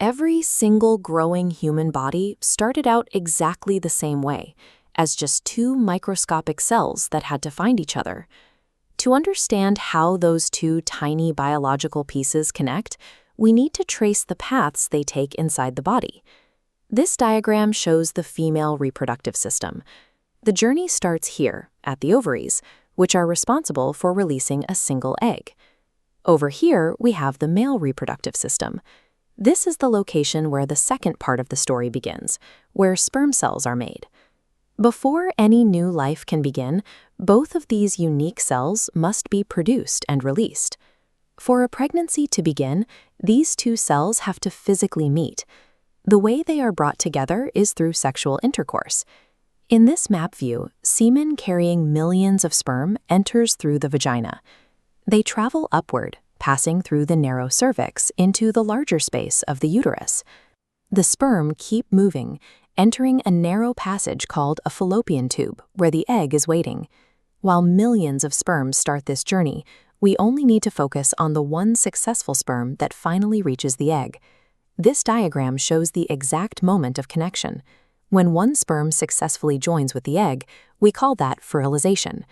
Every single growing human body started out exactly the same way, as just two microscopic cells that had to find each other. To understand how those two tiny biological pieces connect, we need to trace the paths they take inside the body. This diagram shows the female reproductive system. The journey starts here, at the ovaries, which are responsible for releasing a single egg. Over here, we have the male reproductive system. This is the location where the second part of the story begins, where sperm cells are made. Before any new life can begin, both of these unique cells must be produced and released. For a pregnancy to begin, these two cells have to physically meet. The way they are brought together is through sexual intercourse. In this map view, semen carrying millions of sperm enters through the vagina. They travel upward, passing through the narrow cervix into the larger space of the uterus. The sperm keep moving, entering a narrow passage called a fallopian tube, where the egg is waiting. While millions of sperms start this journey, we only need to focus on the one successful sperm that finally reaches the egg. This diagram shows the exact moment of connection. When one sperm successfully joins with the egg, we call that fertilization.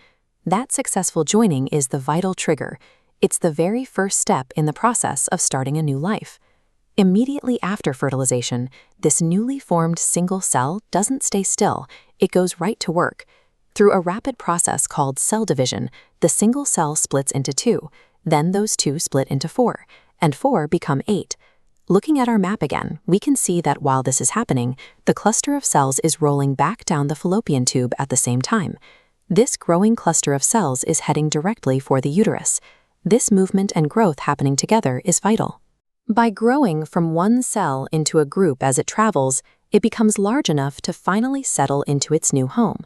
That successful joining is the vital trigger. It's the very first step in the process of starting a new life. Immediately after fertilization, this newly formed single cell doesn't stay still, it goes right to work. Through a rapid process called cell division, the single cell splits into two, then those two split into four, and four become 8. Looking at our map again, we can see that while this is happening, the cluster of cells is rolling back down the fallopian tube at the same time. This growing cluster of cells is heading directly for the uterus. This movement and growth happening together is vital. By growing from one cell into a group as it travels, it becomes large enough to finally settle into its new home.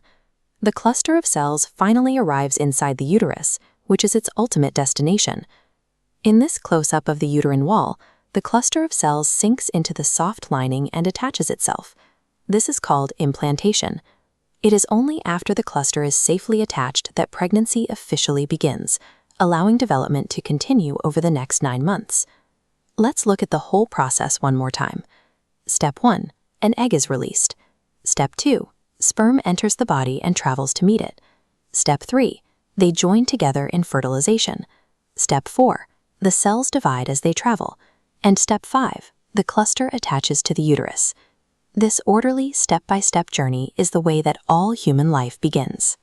The cluster of cells finally arrives inside the uterus, which is its ultimate destination. In this close-up of the uterine wall, the cluster of cells sinks into the soft lining and attaches itself. This is called implantation. It is only after the cluster is safely attached that pregnancy officially begins, allowing development to continue over the next 9 months. Let's look at the whole process one more time. Step 1. An egg is released. Step 2. Sperm enters the body and travels to meet it. Step 3. They join together in fertilization. Step 4. The cells divide as they travel. And Step 5. The cluster attaches to the uterus. This orderly, step-by-step journey is the way that all human life begins.